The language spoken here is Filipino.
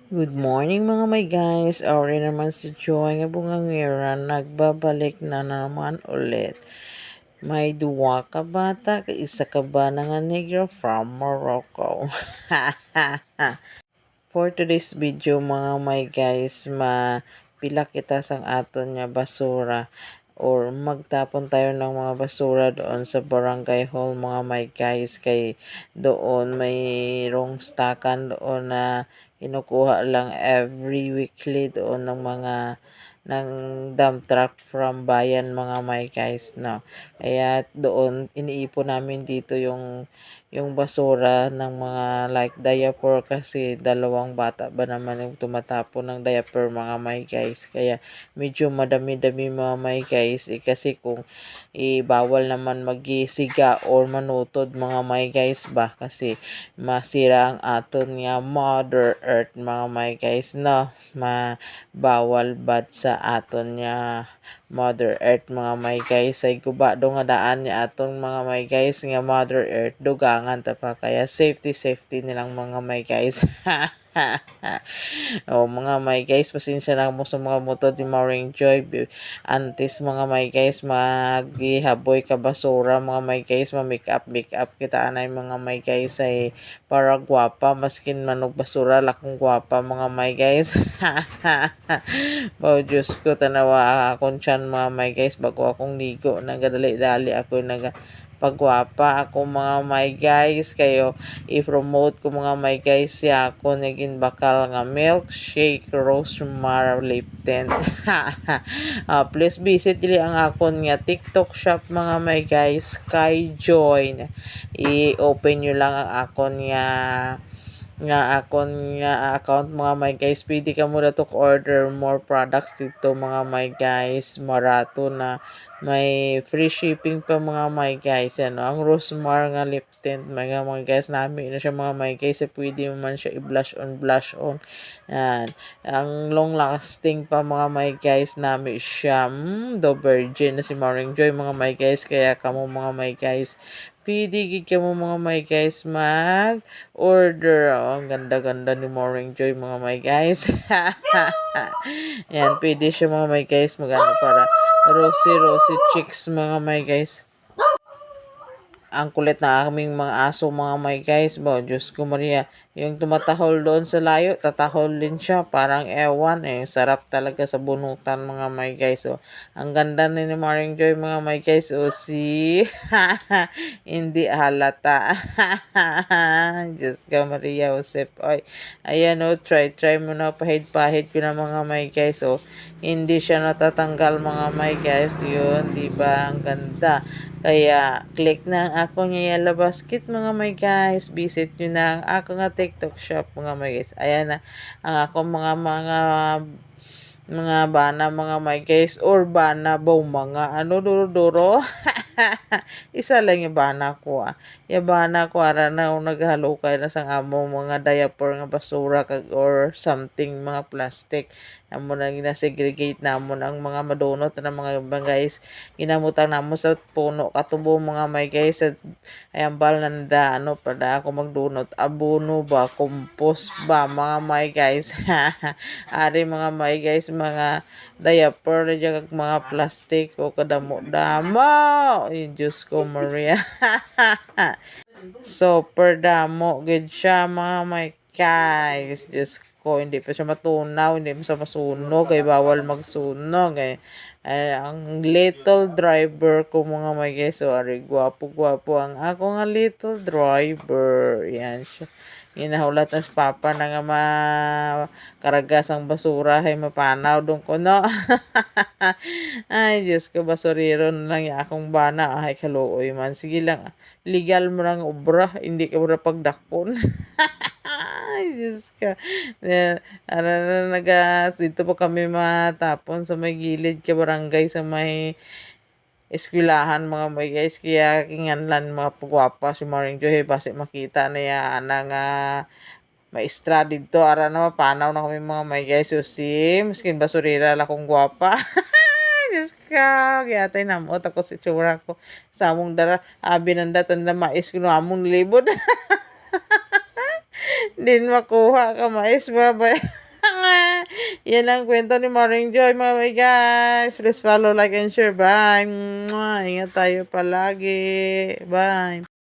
Good morning mga may guys. Ori naman si Joy nga bungangera. Nagbabalik na naman ulit. May duwa ka bata, isa ka ba na nga negro from Morocco? For today's video mga may guys, mapila kita sang aton nga basura or magtapon tayo ng mga basura doon sa barangay hall mga may guys, kay doon mayroong stakan doon na kinukuha lang every weekly doon ng dump truck from bayan mga may guys, no. Kaya doon iniipon namin dito yung basura ng mga like diaper, kasi dalawang bata ba naman yung tumatapon ng diaper mga may guys. Kaya medyo madami-dami mga may guys, kasi kung bawal naman magisiga or manutod mga may guys ba, kasi masira ang aton nga mother earth mga may guys, no. Bawal bad sa aton nga mother earth mga may guys, ay guba do nga daan niya aton mga may guys nga mother earth, dugangan ta pa, kaya safety nilang mga may guys. O mga may guys, pasensya na mo sa mga motor ni Maring Joy. Antes mga may guys, maghihaboy ka basura mga may guys, make up kita anay mga may guys, ay para gwapa, maskin manog basura lakong gwapa mga may guys. Oh Diyos ko, tanawa akong tiyan mga may guys, bago akong ligo, nagadali-dali ako pagwapa ako mga may guys, kayo i-promote ko mga may guys siya ako naging bakal nga milkshake rosemary lip tint. Please visit dili ang akon nga TikTok shop mga may guys, Sky Joy. I-open nyo lang ang akon nga account mga may guys. Pwede ka muna to order more products dito mga may guys, marato na may free shipping pa mga may guys. Ano ang rosemary nga lip tint mga guys, namin na siya mga may guys, pwede mo man siya i-blush on. Yan, ang long lasting pa mga may guys, namin siya the virgin na si Maring Joy mga may guys. Kaya kamo mga may guys, pwede gid ka mo mga may guys mag-order. Oh, ang ganda-ganda ni Morning Joy mga may guys. Yan, pwede siya mga may guys magano para rosy chicks mga may guys. Ang kulit na aming mga aso mga may guys, bo Diyos ko Maria, yung tumatahol doon sa layo, tatahol din siya, parang ewan eh, sarap talaga sa bunutan mga may guys. So ang ganda ni Maring Joy mga may guys, o si hindi halata. Diyos ko Maria Josep, oy, ayan o, try mo na, pahid ko na mga may guys. So hindi siya natatanggal mga may guys, yun, di ba ang ganda. Kaya, click na ang ako nga yellow basket mga may guys. Visit nyo na ang ako nga TikTok shop mga may guys. Ayan na ang ako mga bana mga may guys, or bana baw mga ano duro-duro. Isa lang yung bana ko yung bana ko ara na naghalukay na sang amo mga diaper nga basura kag or something mga plastic, amo na ginasegregate namon ang mga madonot na mga guys, ginamutan namo sa puno katubo mga may guys, at ayambal nanda ano pada ako magdunot, abono ba, compost ba mga may guys. Ari mga may guys, mga diaper kag mga plastic o kadamo-damo. Ay, Diyos ko Maria. Super damo gid siya mga may guys. Diyos ko, hindi pa siya matunaw, hindi pa siya masunog, kay bawal magsunog ay ang little driver ko mga may guys. So ari gwapo ang ako nga little driver. Yan siya. Ginahulat na si Papa na nga makaragas ang basura ay mapanaw doon ko, no. Ay Diyos ko, basurero na lang yung akong bana, ay kaluoy man, sige lang, legal mo lang obra, hindi ka muna pagdakpon. Ay Diyos ka, ano na dito po kami matapon sa may gilid ka barangay sa may eskwelahan mga may guys, kaya kinganlan mga pagwapa si Maring Joy basi makita na yan nga maestra dito ara na mapanaw na kami mga may guys. So si miskin basurira la kong gwapa. Diyos ka, kaya tayo namot ako si tsura ko sa among dara abi nanda tanda mais ko among libod. Din makuha ka mais. Bye-bye. Yan ang kwento ni Maring Joy, mga my guys. Please follow, like, and share. Bye. Mwah. Ingat tayo palagi. Bye.